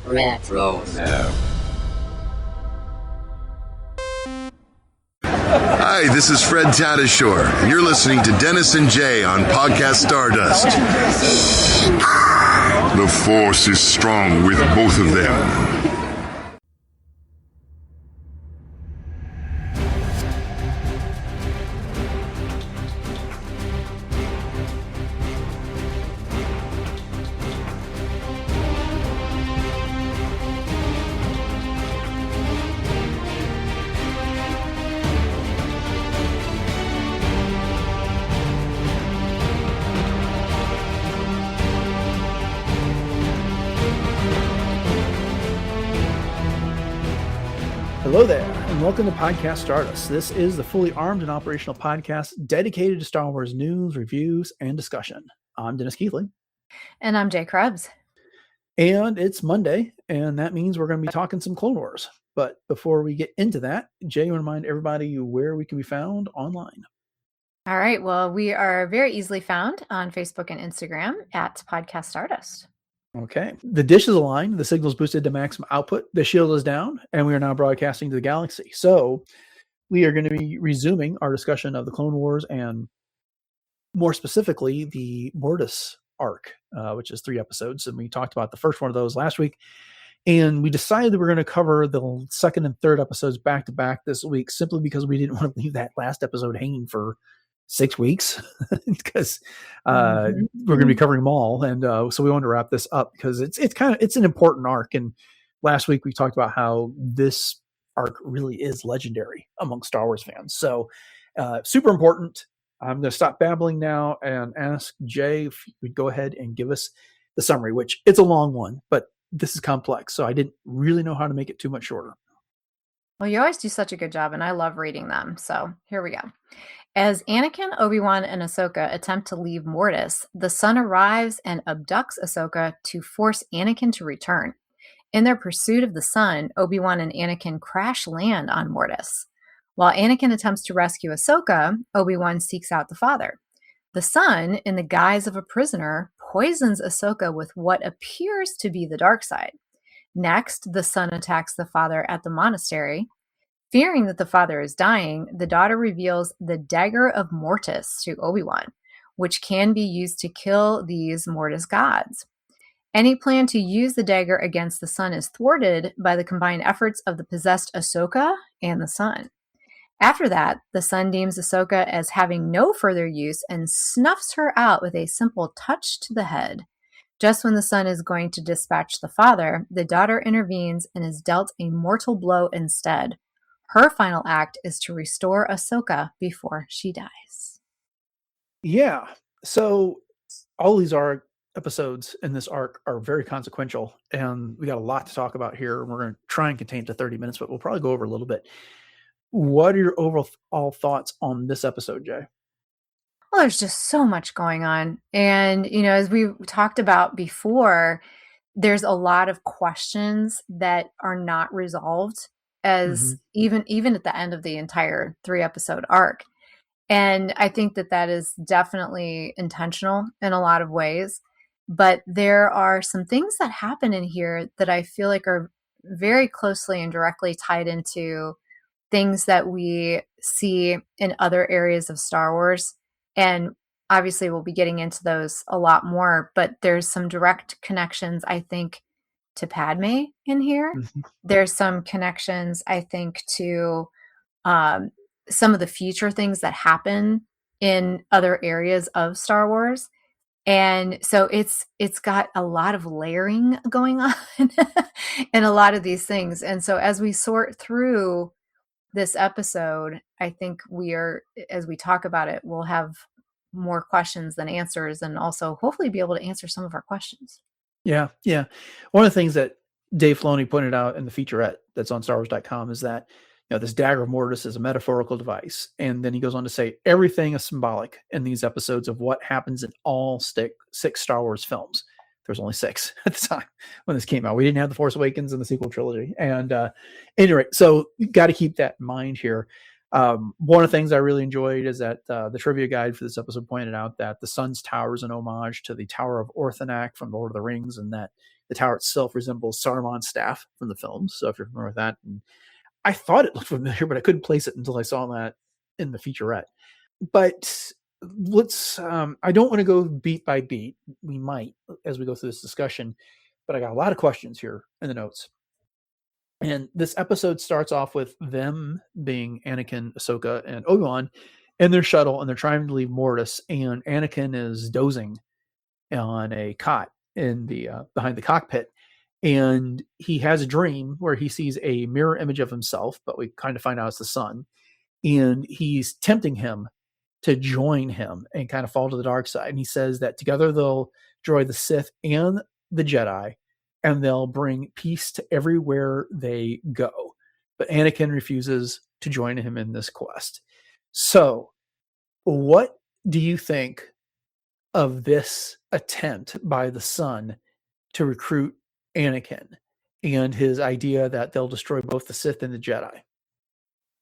Retro. Hi, this is Fred Tatasciore, and you're listening to Dennis and Jay on Podcast Stardust. The Force is strong with both of them. Hello there, and welcome to Podcast Stardust. This is the fully armed and operational podcast dedicated to Star Wars news, reviews, and discussion. I'm Dennis Keithley. And I'm Jay Krebs. And it's Monday, and that means we're going to be talking some Clone Wars. But before we get into that, Jay, you want to remind everybody where we can be found online? All right. Well, we are very easily found on Facebook and Instagram at Podcast Stardust. Okay. The dish is aligned. The signal's boosted to maximum output. The shield is down, and we are now broadcasting to the galaxy. So we are going to be resuming our discussion of the Clone Wars and more specifically the Mortis Arc, which is 3 episodes. And we talked about the first one of those last week. And we decided that we're going to cover the second and third episodes back to back this week, simply because we didn't want to leave that last episode hanging for 6 weeks because we're going to be covering them all. And so we wanted to wrap this up because it's an important arc. And last week we talked about how this arc really is legendary among Star Wars fans. So super important. I'm going to stop babbling now and ask Jay if you would go ahead and give us the summary, which it's a long one, but this is complex. So I didn't really know how to make it too much shorter. Well, you always do such a good job, and I love reading them. So here we go. As Anakin, Obi-Wan, and Ahsoka attempt to leave Mortis, the Son arrives and abducts Ahsoka to force Anakin to return. In their pursuit of the Son, Obi-Wan and Anakin crash land on Mortis. While Anakin attempts to rescue Ahsoka, Obi-Wan seeks out the Father. The Son, in the guise of a prisoner, poisons Ahsoka with what appears to be the dark side. Next, the Son attacks the Father at the monastery. Fearing that the Father is dying, the daughter reveals the Dagger of Mortis to Obi-Wan, which can be used to kill these Mortis gods. Any plan to use the dagger against the Son is thwarted by the combined efforts of the possessed Ahsoka and the Son. After that, the Son deems Ahsoka as having no further use and snuffs her out with a simple touch to the head. Just when the Son is going to dispatch the Father, the daughter intervenes and is dealt a mortal blow instead. Her final act is to restore Ahsoka before she dies. Yeah. So all these episodes in this arc are very consequential, and we got a lot to talk about here. We're going to try and contain it to 30 minutes, but we'll probably go over a little bit. What are your overall thoughts on this episode, Jay? Well, there's just so much going on. And, as we talked about before, there's a lot of questions that are not resolved as even at the end of the entire 3-episode arc. And I think that is definitely intentional in a lot of ways. But there are some things that happen in here that I feel like are very closely and directly tied into things that we see in other areas of Star Wars. And obviously we'll be getting into those a lot more, but there's some direct connections, I think, to Padme in here. There's some connections, I think, to some of the future things that happen in other areas of Star Wars. And so it's got a lot of layering going on in a lot of these things. And so as we sort through this episode, I think as we talk about it, we'll have more questions than answers, and also hopefully be able to answer some of our questions. Yeah. One of the things that Dave Filoni pointed out in the featurette that's on StarWars.com is that this dagger of Mortis is a metaphorical device. And then he goes on to say everything is symbolic in these episodes of what happens in all 6 Star Wars films. There's only 6 at the time when this came out. We didn't have The Force Awakens and the sequel trilogy. And anyway, so you got to keep that in mind here. One of the things I really enjoyed is that the trivia guide for this episode pointed out that the Sun's Tower is an homage to the Tower of Orthanc from Lord of the Rings, and that The tower itself resembles Saruman's staff from the films. So if you're familiar with that, and I thought it looked familiar, but I couldn't place it until I saw that in the featurette. But let's, I don't want to go beat by beat. We might as we go through this discussion, but I got a lot of questions here in the notes. And this episode starts off with them being Anakin, Ahsoka, and Obi-Wan in their shuttle, and they're trying to leave Mortis, and Anakin is dozing on a cot in the behind the cockpit, and he has a dream where he sees a mirror image of himself, but we kind of find out it's the sun, and he's tempting him to join him and kind of fall to the dark side. And he says that together they'll destroy the Sith and the Jedi, and they'll bring peace to everywhere they go. But Anakin refuses to join him in this quest. So, what do you think of this attempt by the Son to recruit Anakin and his idea that they'll destroy both the Sith and the Jedi?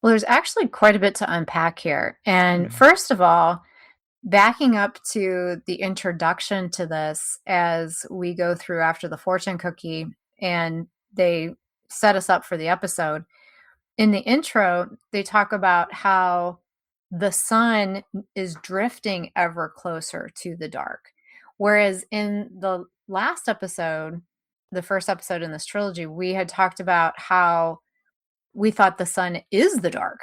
Well, there's actually quite a bit to unpack here. And first of all, backing up to the introduction to this as we go through after the fortune cookie and they set us up for the episode. In the intro, they talk about how the sun is drifting ever closer to the dark. Whereas in the last episode, the first episode in this trilogy, we had talked about how we thought the sun is the dark,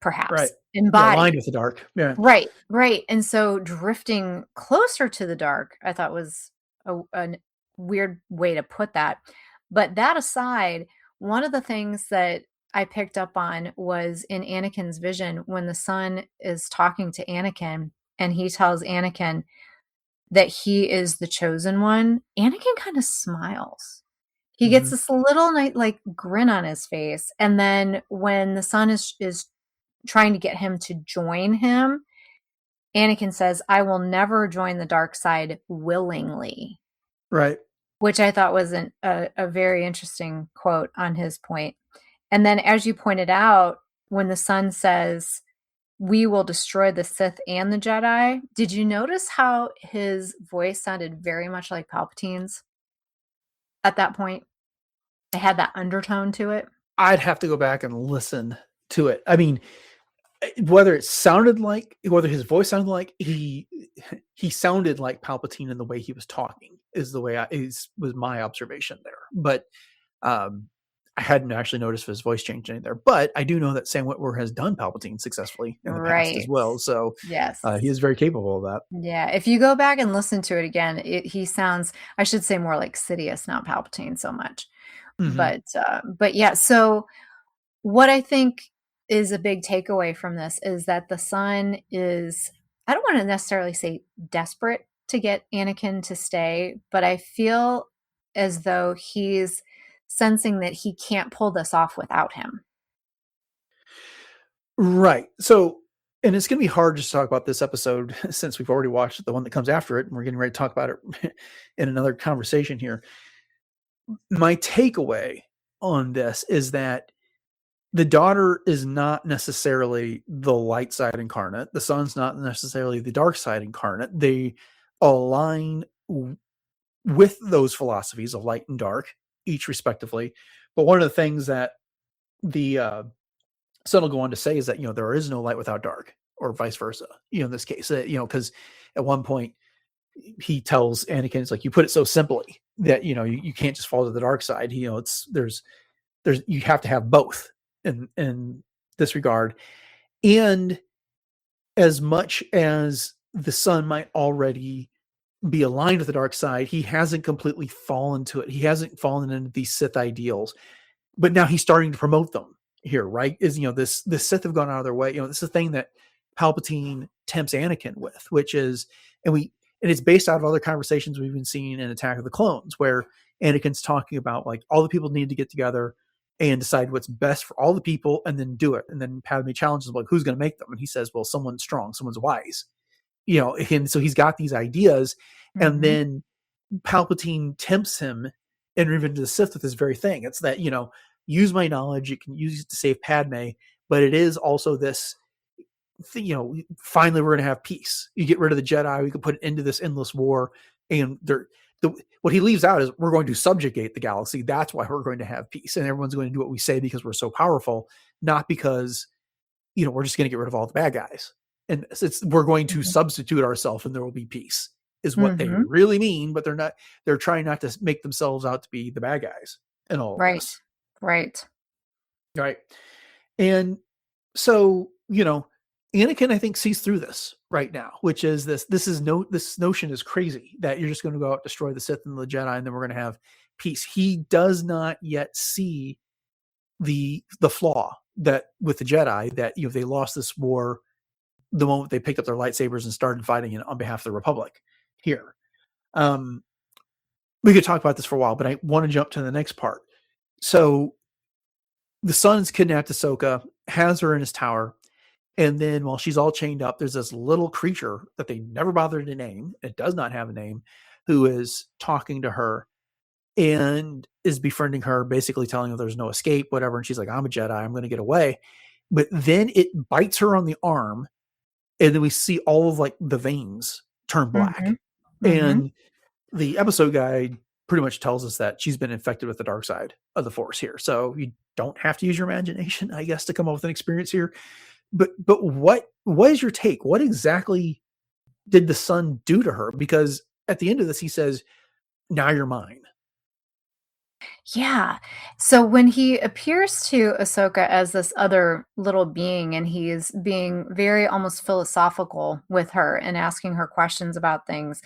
perhaps. Right. Embodied. Aligned with the dark. Yeah. Right. And so drifting closer to the dark, I thought was a weird way to put that. But that aside, one of the things that I picked up on was in Anakin's vision when the Son is talking to Anakin and he tells Anakin that he is the chosen one. Anakin kind of smiles. He gets this little like grin on his face. And then when the Son is trying to get him to join him, Anakin says, "I will never join the dark side willingly." Right. Which I thought was a very interesting quote on his point. And then as you pointed out, when the Son says, "We will destroy the Sith and the Jedi," did you notice how his voice sounded very much like Palpatine's at that point? It had that undertone to it. I'd have to go back and listen to it. I mean, whether his voice sounded like, he sounded like Palpatine in the way he was talking is the way was my observation there. But I hadn't actually noticed if his voice changed any there. But I do know that Sam Witwer has done Palpatine successfully in the past as well. So yes, he is very capable of that. Yeah, if you go back and listen to it again, he sounds, I should say, more like Sidious, not Palpatine so much. But yeah, so what I think is a big takeaway from this is that the Son is, I don't want to necessarily say desperate to get Anakin to stay, but I feel as though he's sensing that he can't pull this off without him. Right. So, and it's going to be hard just to talk about this episode since we've already watched the one that comes after it, and we're getting ready to talk about it in another conversation here. My takeaway on this is that the daughter is not necessarily the light side incarnate. The Son's not necessarily the dark side incarnate. They align with those philosophies of light and dark, each respectively. But one of the things that the Son will go on to say is that, there is no light without dark, or vice versa, in this case, because at one point he tells Anakin, it's like, you put it so simply that, you can't just fall to the dark side. There's you have to have both in this regard. And as much as the Son might already be aligned with the dark side, he hasn't completely fallen to it. He hasn't fallen into these Sith ideals, but now he's starting to promote them here, right? This Sith have gone out of their way. This is the thing that Palpatine tempts Anakin with, which is, and it's based out of other conversations we've been seeing in Attack of the Clones, where Anakin's talking about, like, all the people need to get together and decide what's best for all the people and then do it. And then Padme challenges him, like, who's going to make them? And he says, well, someone's strong, someone's wise, and so he's got these ideas. And then Palpatine tempts him and even to the Sith with this very thing. It's that, use my knowledge. You can use it to save Padme, but it is also this, finally we're going to have peace. You get rid of the Jedi. We can put it into this endless war. And what he leaves out is we're going to subjugate the galaxy. That's why we're going to have peace, and everyone's going to do what we say because we're so powerful, not because we're just going to get rid of all the bad guys. And we're going to substitute ourselves, and there will be peace. Is what they really mean, but they're not. They're trying not to make themselves out to be the bad guys in all of this. Right. And so Anakin, I think, sees through this right now, which is this notion is crazy that you're just going to go out, destroy the Sith and the Jedi, and then we're going to have peace. He does not yet see the flaw that with the Jedi, that they lost this war the moment they picked up their lightsabers and started fighting on behalf of the Republic here. We could talk about this for a while, but I want to jump to the next part. So the son's kidnapped Ahsoka, has her in his tower. And then while she's all chained up, there's this little creature that they never bothered to name. It does not have a name, who is talking to her and is befriending her, basically telling her there's no escape, whatever. And she's like, I'm a Jedi, I'm going to get away. But then it bites her on the arm. And then we see all of the veins turn black. And the episode guide pretty much tells us that she's been infected with the dark side of the Force here. So you don't have to use your imagination, I guess, to come up with an experience here. But what is your take? What exactly did the son do to her? Because at the end of this, he says, now you're mine. Yeah. So when he appears to Ahsoka as this other little being, and he's being very almost philosophical with her and asking her questions about things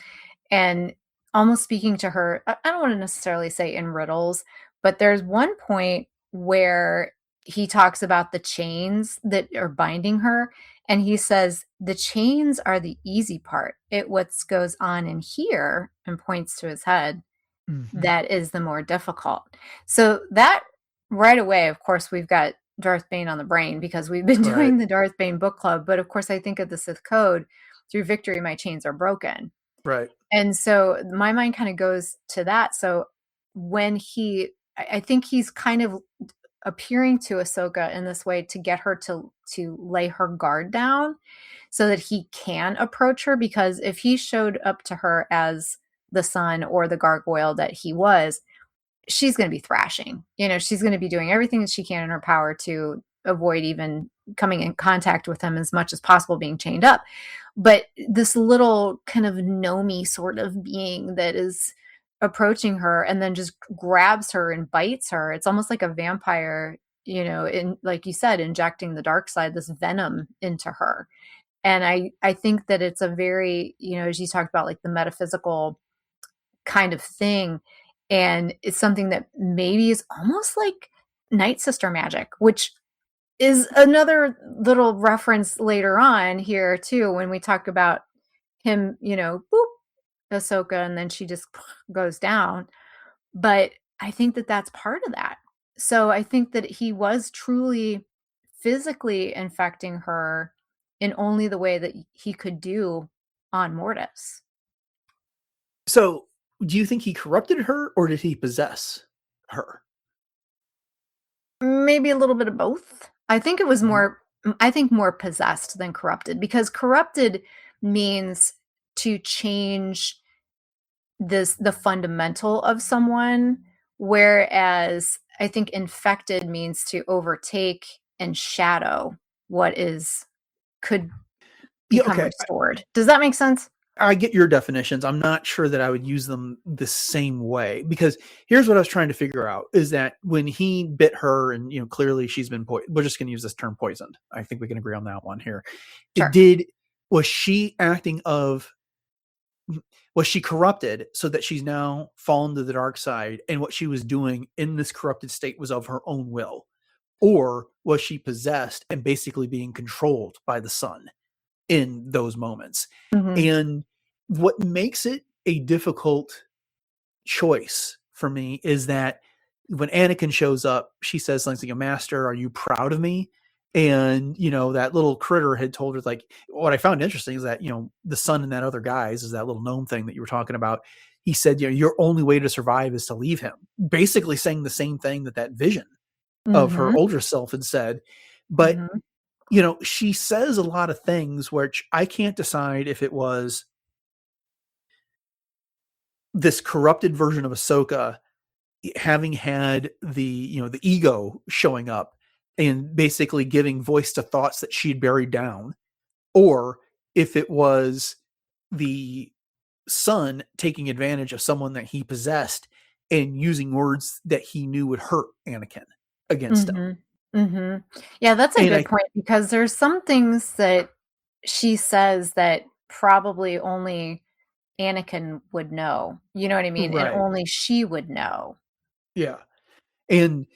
and almost speaking to her, I don't want to necessarily say in riddles, but there's one point where he talks about the chains that are binding her. And he says, the chains are the easy part. What goes on in here, and points to his head, that is the more difficult. So that right away, of course, we've got Darth Bane on the brain because we've been doing the Darth Bane book club. But of course, I think of the Sith Code, through victory, my chains are broken. Right. And so my mind kind of goes to that. So when I think he's kind of appearing to Ahsoka in this way to get her to lay her guard down so that he can approach her. Because if he showed up to her as the son or the gargoyle that he was, she's going to be thrashing. She's going to be doing everything that she can in her power to avoid even coming in contact with him as much as possible, being chained up. But this little kind of gnomey sort of being that is approaching her and then just grabs her and bites her. It's almost like a vampire, in, like you said, injecting the dark side, this venom into her. And I think that it's a very, as you talked about, like the metaphysical kind of thing. And it's something that maybe is almost like Night Sister magic, which is another little reference later on here too, when we talk about him, boop, Ahsoka, and then she just goes down. But I think that that's part of that. So I think that he was truly physically infecting her in only the way that he could do on Mortis. So do you think he corrupted her, or did he possess her? Maybe a little bit of both. I think it was more possessed than corrupted, because corrupted means to change the fundamental of someone, whereas I think infected means to overtake and shadow what could become restored. Does that make sense? I get your definitions. I'm not sure that I would use them the same way, because here's what I was trying to figure out is that when he bit her and, clearly she's been we're just going to use this term poisoned. I think we can agree on that one here. Sure. Was she was she corrupted so that she's now fallen to the dark side, and what she was doing in this corrupted state was of her own will? Or was she possessed and basically being controlled by the sun in those moments? And what makes it a difficult choice for me is that when Anakin shows up, she says things like, "Master, are you proud of me?" And, that little critter had told her, like, what I found interesting is that, the son and that other guys is that little gnome thing that you were talking about. He said, your only way to survive is to leave him, basically saying the same thing that vision of her older self had said. But, she says a lot of things which I can't decide if it was this corrupted version of Ahsoka having had the ego showing up and basically giving voice to thoughts that she'd buried down, or if it was the son taking advantage of someone that he possessed and using words that he knew would hurt Anakin against him. Yeah, that's a And good point, because there's some things that she says that probably only Anakin would know. You know what I mean? Right. And only she would know. Yeah. And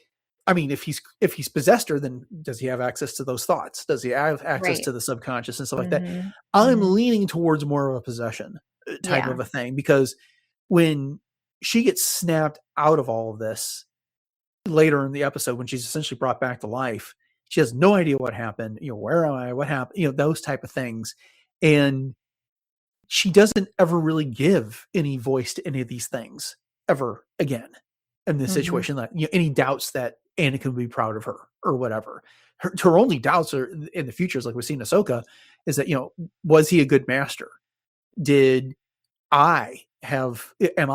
I mean, if he's possessed her, then does he have access to those thoughts? Does he have access to the subconscious and stuff like that? I'm leaning towards more of a possession type of a thing, because when she gets snapped out of all of this later in the episode, when she's essentially brought back to life, she has no idea what happened. Where am I? What happened? Those type of things. And she doesn't ever really give any voice to any of these things ever again in this situation. That any doubts that Anakin would be proud of her or whatever. Her only doubts are in the futures, like we've seen Ahsoka, is that, was he a good master? Am I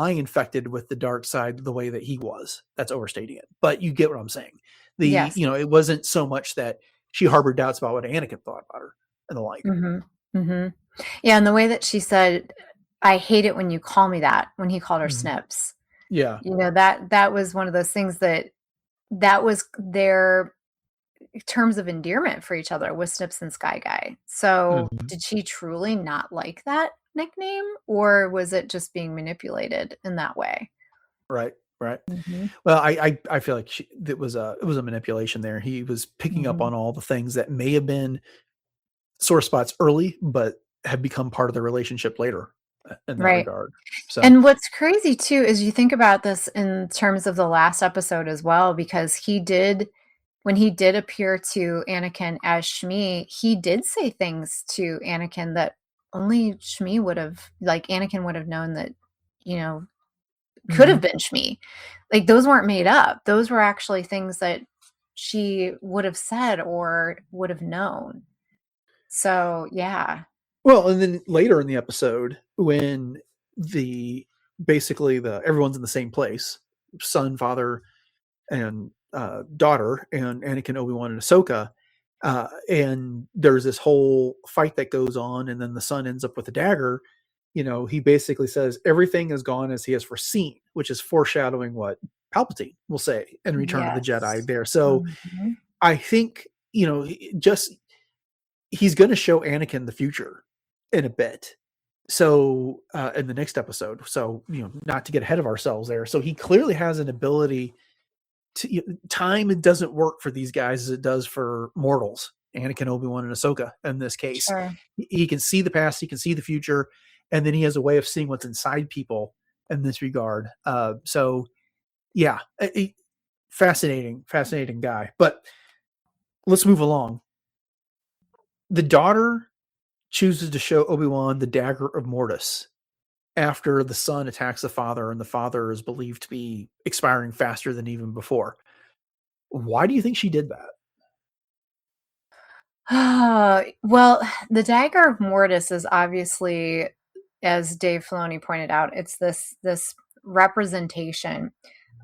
infected with the dark side the way that he was? That's overstating it, but you get what I'm saying. Yes. It wasn't so much that she harbored doubts about what Anakin thought about her and the like. Yeah, and the way that she said, "I hate it when you call me that," when he called her Snips. Yeah. That was one of those things that was their terms of endearment for each other, with Snips and Sky Guy. So did she truly not like that nickname, or was it just being manipulated in that way? Right. Well, I feel like it was a manipulation there. He was picking up on all the things that may have been sore spots early, but have become part of the relationship later in that regard. So, and what's crazy too is you think about this in terms of the last episode as well, because when he did appear to Anakin as Shmi, he did say things to Anakin that only Shmi would have, like Anakin would have known that, could have been Shmi. Like, those weren't made up. Those were actually things that she would have said or would have known. So, yeah. Well, and then later in the episode, when everyone's in the same place, son, father, and daughter, and Anakin, Obi-Wan, and Ahsoka, and there's this whole fight that goes on, and then the son ends up with a dagger. He basically says everything is gone as he has foreseen, which is foreshadowing what Palpatine will say in Return of the Jedi there. So I think, he's going to show Anakin the future in a bit. So in the next episode, so, not to get ahead of ourselves there. So he clearly has an ability to, time, it doesn't work for these guys as it does for mortals, Anakin, Obi-Wan, and Ahsoka in this case. Sure. He can see the past, he can see the future, and then he has a way of seeing what's inside people in this regard. So yeah, fascinating guy. But let's move along. The daughter chooses to show Obi-Wan the dagger of Mortis after the son attacks the father, and the father is believed to be expiring faster than even before. Why do you think she did that? Well, the dagger of Mortis is obviously, as Dave Filoni pointed out, it's this representation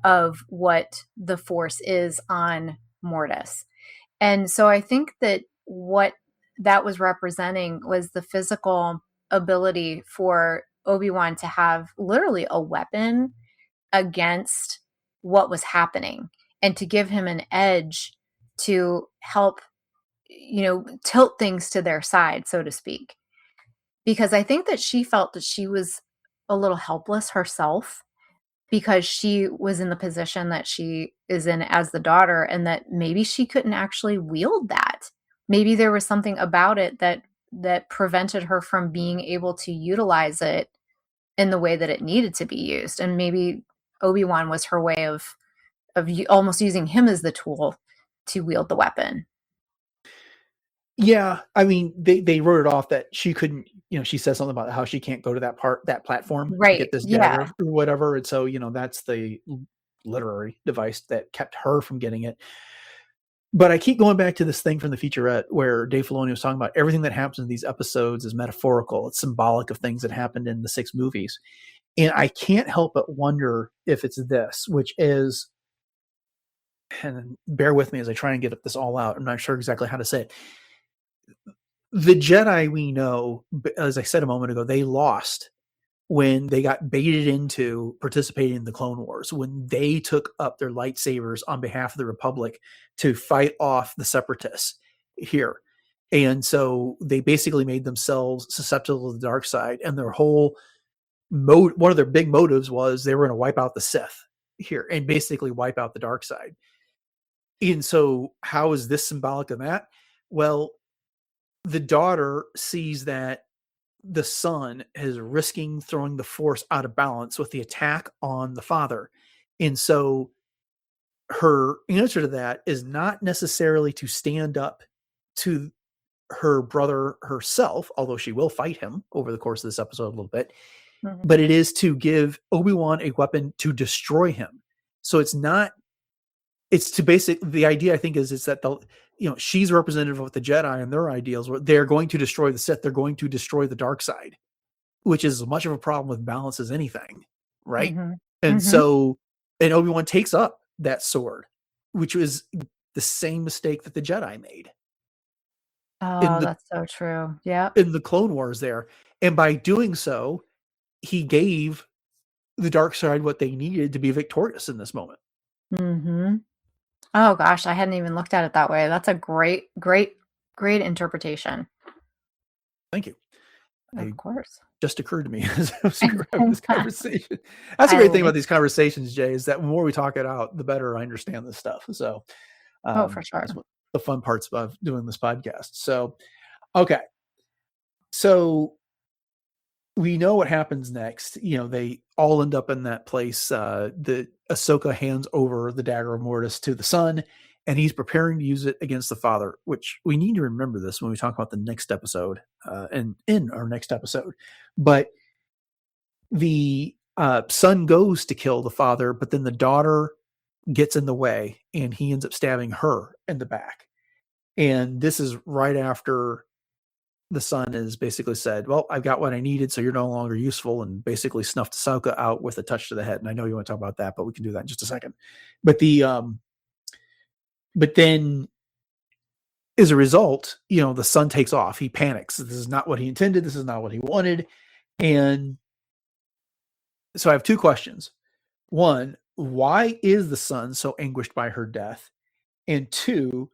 of what the Force is on Mortis. And so I think that what that was representing was the physical ability for Obi-Wan to have literally a weapon against what was happening, and to give him an edge to help, tilt things to their side, so to speak. Because I think that she felt that she was a little helpless herself, because she was in the position that she is in as the daughter, and that maybe she couldn't actually wield that. Maybe there was something about it that prevented her from being able to utilize it in the way that it needed to be used. And maybe Obi-Wan was her way of almost using him as the tool to wield the weapon. Yeah, I mean, they wrote it off that she couldn't, she says something about how she can't go to that platform to get this dagger or whatever. And so, that's the literary device that kept her from getting it. But I keep going back to this thing from the featurette where Dave Filoni was talking about everything that happens in these episodes is metaphorical. It's symbolic of things that happened in the 6 movies. And I can't help but wonder if it's this, which is, and bear with me as I try and get this all out. I'm not sure exactly how to say it. The Jedi we know, as I said a moment ago, they lost when they got baited into participating in the Clone Wars, when they took up their lightsabers on behalf of the Republic to fight off the Separatists here. And so they basically made themselves susceptible to the dark side. And their whole one of their big motives was they were going to wipe out the Sith here and basically wipe out the dark side. And so how is this symbolic of that? Well, the daughter sees that the son is risking throwing the Force out of balance with the attack on the father. And so her answer to that is not necessarily to stand up to her brother herself, although she will fight him over the course of this episode a little bit, but it is to give Obi-Wan a weapon to destroy him. So it's to the idea I think is that she's representative of the Jedi and their ideals where they're going to destroy the Sith. They're going to destroy the dark side, which is as much of a problem with balance as anything. Right. And so, and Obi-Wan takes up that sword, which was the same mistake that the Jedi made. Oh, that's so true. Yeah. In the Clone Wars there. And by doing so, he gave the dark side what they needed to be victorious in this moment. Oh gosh, I hadn't even looked at it that way. That's a great interpretation. Thank you. Of course. Just occurred to me as I was having this conversation. That's the great thing about these conversations, Jay, is that the more we talk it out, the better I understand this stuff. So, for sure. That's the fun parts of doing this podcast. So, okay. So we know what happens next. They all end up in that place. The Ahsoka hands over the dagger of Mortis to the son, and he's preparing to use it against the father, which we need to remember this when we talk about the next episode, and in our next episode. But the son goes to kill the father, but then the daughter gets in the way, and he ends up stabbing her in the back. And this is right after the son has basically said, well, I've got what I needed, so you're no longer useful, and basically snuffed Ahsoka out with a touch to the head. And I know you want to talk about that, but we can do that in just a second. But but then as a result, the son takes off. He panics. This is not what he intended. This is not what he wanted. And so I have two questions. One, why is the son so anguished by her death? And two,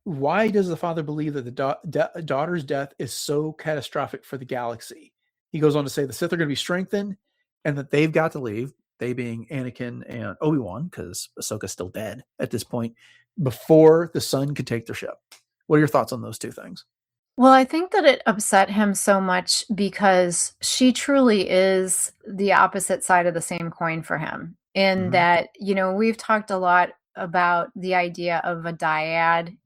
why does the father believe that the daughter's death is so catastrophic for the galaxy? He goes on to say the Sith are going to be strengthened and that they've got to leave, they being Anakin and Obi-Wan, because Ahsoka's still dead at this point, before the son could take their ship. What are your thoughts on those two things? Well, I think that it upset him so much because she truly is the opposite side of the same coin for him. In that, we've talked a lot about the idea of a dyad,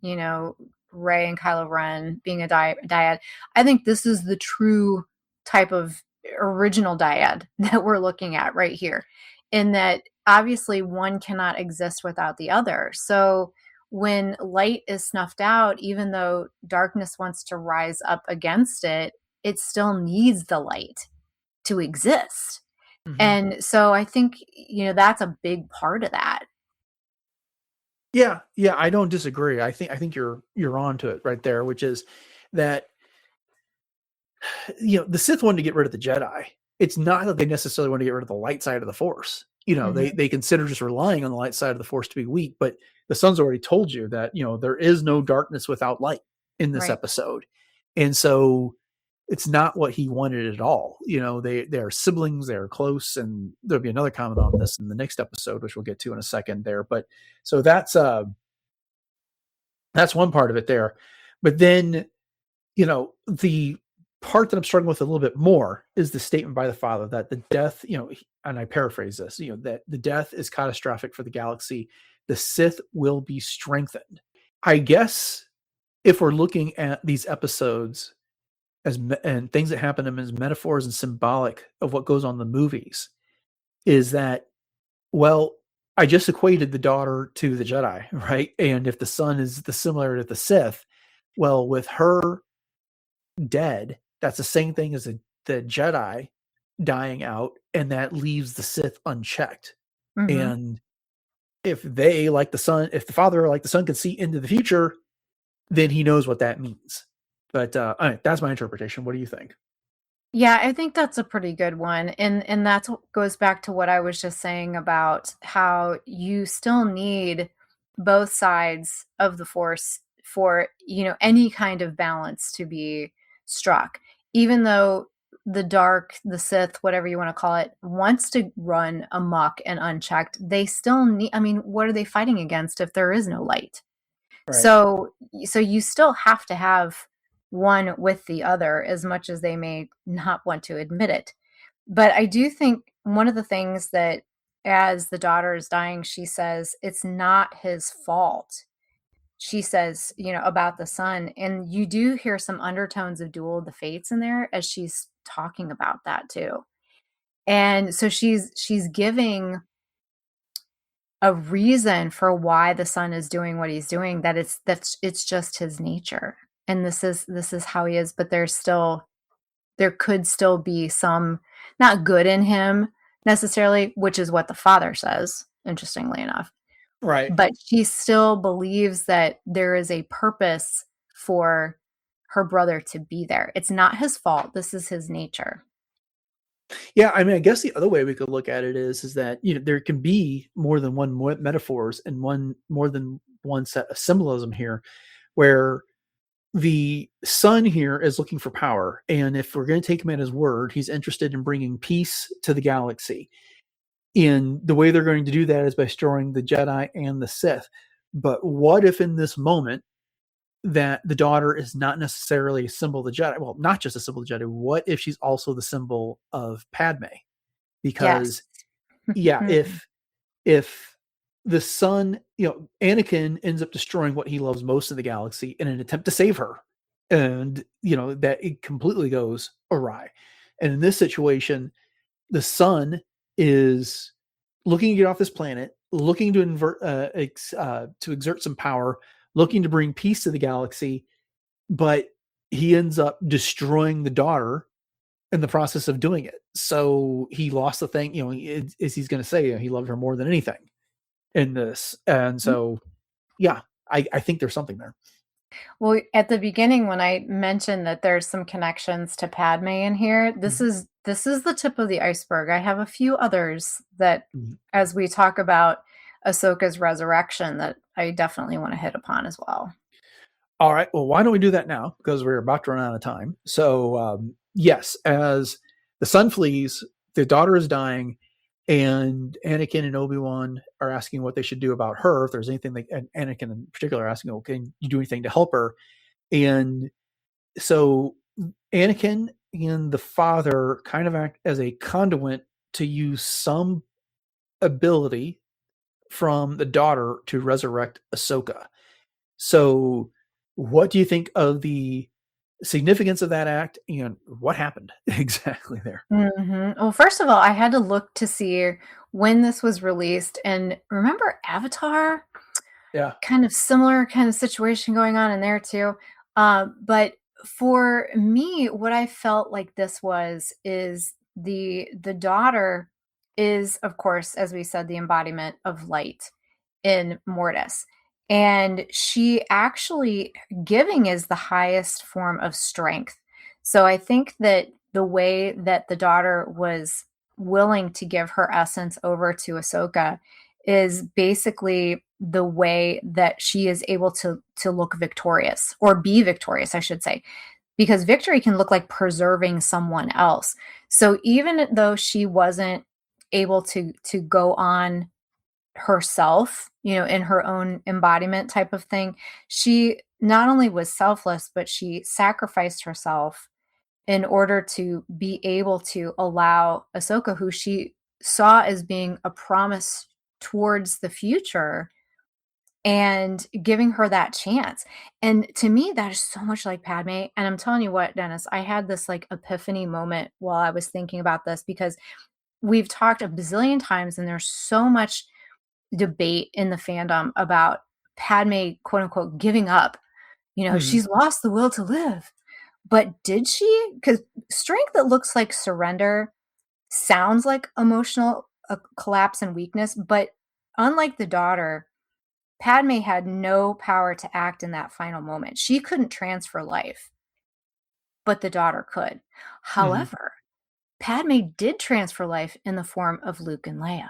Rey and Kylo Ren being a dyad. I think this is the true type of original dyad that we're looking at right here, in that obviously one cannot exist without the other. So when light is snuffed out, even though darkness wants to rise up against it, it still needs the light to exist. And so I think, that's a big part of that. Yeah, I don't disagree. I think you're on to it right there, which is that the Sith wanted to get rid of the Jedi. It's not that they necessarily want to get rid of the light side of the Force. They consider just relying on the light side of the Force to be weak, but the son's already told you that there is no darkness without light in this episode, and so it's not what he wanted at all. They are siblings, they are close, and there'll be another comment on this in the next episode, which we'll get to in a second there. But so that's one part of it there. But then, the part that I'm struggling with a little bit more is the statement by the father that the death, and I paraphrase this, that the death is catastrophic for the galaxy. The Sith will be strengthened. I guess if we're looking at these episodes and things that happen to them as metaphors and symbolic of what goes on in the movies, is that, well, I just equated the daughter to the Jedi, right? And if the son is the similar to the Sith, well, with her dead, that's the same thing as the Jedi dying out, and that leaves the Sith unchecked. Mhm. And if they, like the son, if the father, like the son, could see into the future, then he knows what that means. But all right, that's my interpretation. What do you think? Yeah, I think that's a pretty good one, and that's what goes back to what I was just saying about how you still need both sides of the Force for, any kind of balance to be struck. Even though the dark, the Sith, whatever you want to call it, wants to run amok and unchecked, they still need, I mean, what are they fighting against if there is no light? Right. So you still have to have one with the other as much as they may not want to admit it. But I do think one of the things that as the daughter is dying, she says it's not his fault. She says, about the son. And you do hear some undertones of Duel of the Fates in there as she's talking about that too. And so she's giving a reason for why the son is doing what he's doing, that it's just his nature, and this is how he is. But there could still be some not good in him necessarily, which is what the father says, interestingly enough. Right. But she still believes that there is a purpose for her brother to be there. It's not his fault. This is his nature. Yeah, I mean, I guess the other way we could look at it is that there can be more than one metaphors and more than one set of symbolism here, where the son here is looking for power, and if we're going to take him at his word, he's interested in bringing peace to the galaxy. And the way they're going to do that is by destroying the Jedi and the Sith. But what if in this moment that the daughter is not necessarily a symbol of the Jedi? Well, not just a symbol of the Jedi. What if she's also the symbol of Padme? Yes. Because yeah, if the son, Anakin ends up destroying what he loves most in the galaxy in an attempt to save her, and that it completely goes awry. And in this situation, the son is looking to get off this planet, looking to exert some power, looking to bring peace to the galaxy, but he ends up destroying the daughter in the process of doing it. So he lost the thing, as he's going to say, he loved her more than anything in this. And so, yeah, I think there's something there. Well, at the beginning when I mentioned that there's some connections to Padme in here, this is the tip of the iceberg. I have a few others that as we talk about Ahsoka's resurrection that I definitely want to hit upon as well. All right. Well, why don't we do that now? Because we're about to run out of time. So, yes, as the son flees, the daughter is dying, and Anakin and Obi-Wan are asking what they should do about her. If there's anything and Anakin in particular asking, "Oh, can you do anything to help her?" And so Anakin and the father kind of act as a conduit to use some ability from the daughter to resurrect Ahsoka. So, what do you think of the significance of that act, and what happened exactly there? Well, first of all, I had to look to see when this was released. And remember Avatar? Yeah. Kind of similar kind of situation going on in there too. But for me, what I felt like this is the daughter is, of course, as we said, the embodiment of light in Mortis. And she actually giving is the highest form of strength. So I think that the way that the daughter was willing to give her essence over to Ahsoka is basically the way that she is able to look victorious, or be victorious, I should say, because victory can look like preserving someone else. So even though she wasn't able to go on herself, in her own embodiment type of thing, she not only was selfless, but she sacrificed herself in order to be able to allow Ahsoka, who she saw as being a promise towards the future, and giving her that chance. And to me, that is so much like Padme. And I'm telling you what, Dennis, I had this like epiphany moment while I was thinking about this, because we've talked a bazillion times and there's so much debate in the fandom about Padme, quote unquote, giving up. She's lost the will to live. But did she? Because strength that looks like surrender sounds like emotional collapse and weakness, but unlike the daughter, Padme had no power to act in that final moment. She couldn't transfer life, but the daughter could. However, Padme did transfer life in the form of Luke and Leia.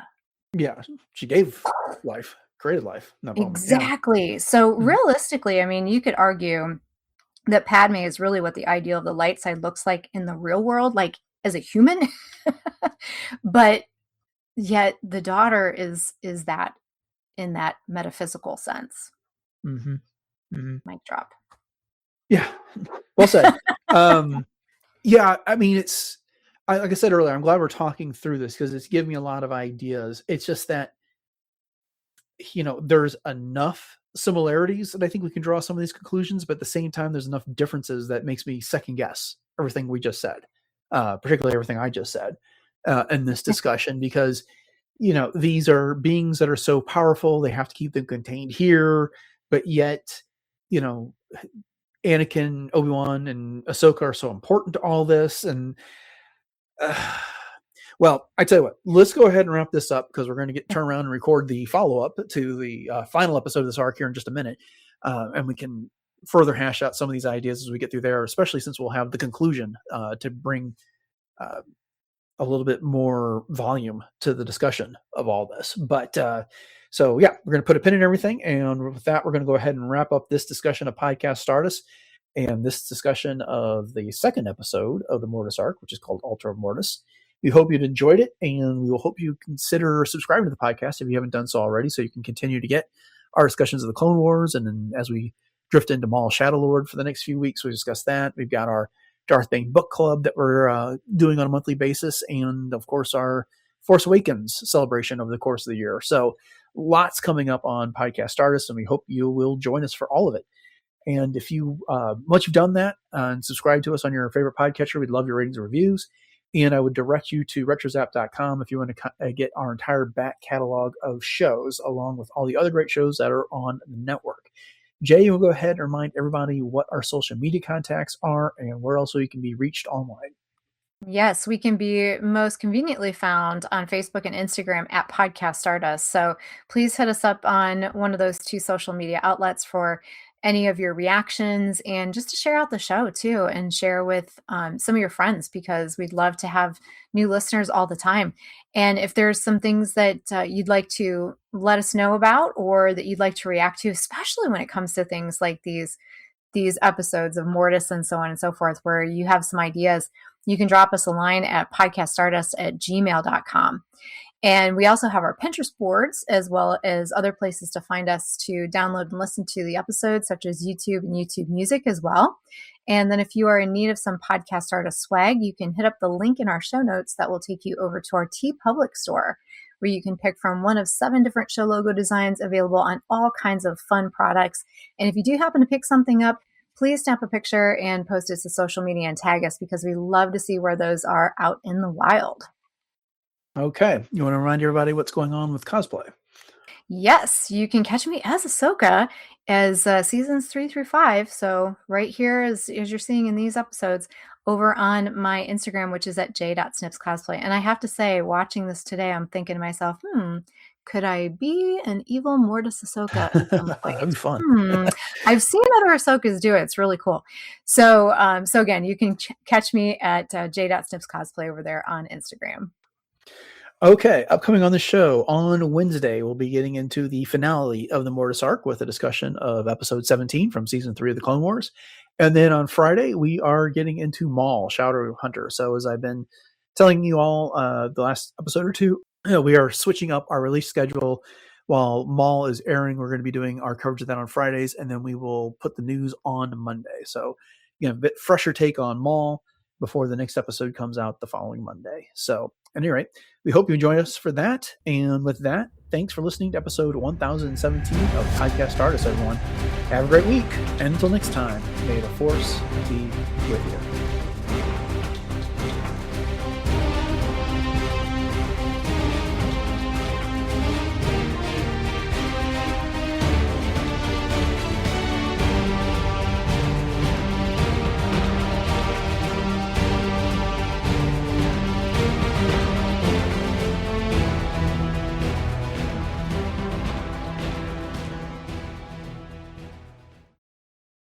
Yeah, she gave life, created life in that moment. Yeah. Exactly. So realistically, I mean, you could argue that Padme is really what the ideal of the light side looks like in the real world, like as a human. But yet the daughter is that in that metaphysical sense. Mic drop. Yeah, well said. Yeah, I mean, it's like I said earlier, I'm glad we're talking through this because it's giving me a lot of ideas. It's just that, there's enough similarities that I think we can draw some of these conclusions, but at the same time, there's enough differences that makes me second guess everything we just said, particularly everything I just said in this discussion, because, these are beings that are so powerful. They have to keep them contained here, but yet, Anakin, Obi-Wan, and Ahsoka are so important to all this. And well, I tell you what, let's go ahead and wrap this up because we're going to turn around and record the follow-up to the final episode of this arc here in just a minute. And we can further hash out some of these ideas as we get through there, especially since we'll have the conclusion to bring a little bit more volume to the discussion of all this. But so yeah, we're going to put a pin in everything. And with that, we're going to go ahead and wrap up this discussion of Podcast Stardust and this discussion of the second episode of the Mortis Arc, which is called Altar of Mortis. We hope you'd enjoyed it, and we will hope you consider subscribing to the podcast if you haven't done so already, so you can continue to get our discussions of the Clone Wars. And then as we drift into Maul Shadow Lord for the next few weeks, we discuss that. We've got our Darth Bane book club that we're doing on a monthly basis, and of course our Force Awakens celebration over the course of the year. So lots coming up on Podcast Stardust, and we hope you will join us for all of it. And if you once you've done that and subscribe to us on your favorite podcatcher, we'd love your ratings and reviews. And I would direct you to retrozap.com if you want to get our entire back catalog of shows, along with all the other great shows that are on the network. Jay, you'll go ahead and remind everybody what our social media contacts are and where else we can be reached online. Yes, we can be most conveniently found on Facebook and Instagram at Podcast Stardust. So please hit us up on one of those two social media outlets for any of your reactions and just to share out the show too, and share with some of your friends, because we'd love to have new listeners all the time. And if there's some things that you'd like to let us know about or that you'd like to react to, especially when it comes to things like these episodes of Mortis and so on and so forth, where you have some ideas, you can drop us a line at podcaststardust@gmail.com. And we also have our Pinterest boards, as well as other places to find us to download and listen to the episodes, such as YouTube and YouTube Music as well. And then if you are in need of some Podcast Stardust swag, you can hit up the link in our show notes that will take you over to our TeePublic store, where you can pick from one of 7 different show logo designs available on all kinds of fun products. And if you do happen to pick something up, please snap a picture and post it to social media and tag us, because we love to see where those are out in the wild. Okay. You want to remind everybody what's going on with cosplay? Yes, you can catch me as Ahsoka as seasons 3 through 5. So right here, as you're seeing in these episodes, over on my Instagram, which is at j.snipscosplay. And I have to say, watching this today, I'm thinking to myself, could I be an evil Mortis Ahsoka at some point? That'd be fun. I've seen other Ahsokas do it. It's really cool. So again, you can catch me at j.snipscosplay over there on Instagram. Okay, upcoming on the show on Wednesday, we'll be getting into the finale of the Mortis Arc with a discussion of episode 17 from season 3 of the Clone Wars. And then on Friday, we are getting into Maul, Shadow Hunter. So as I've been telling you all the last episode or two, we are switching up our release schedule. While Maul is airing, we're going to be doing our coverage of that on Fridays, and then we will put the news on Monday. So, a bit fresher take on Maul before the next episode comes out the following Monday. So, at any rate, we hope you join us for that. And with that, thanks for listening to episode 1017 of Podcast Stardust, everyone. Have a great week. And until next time, may the Force be with you.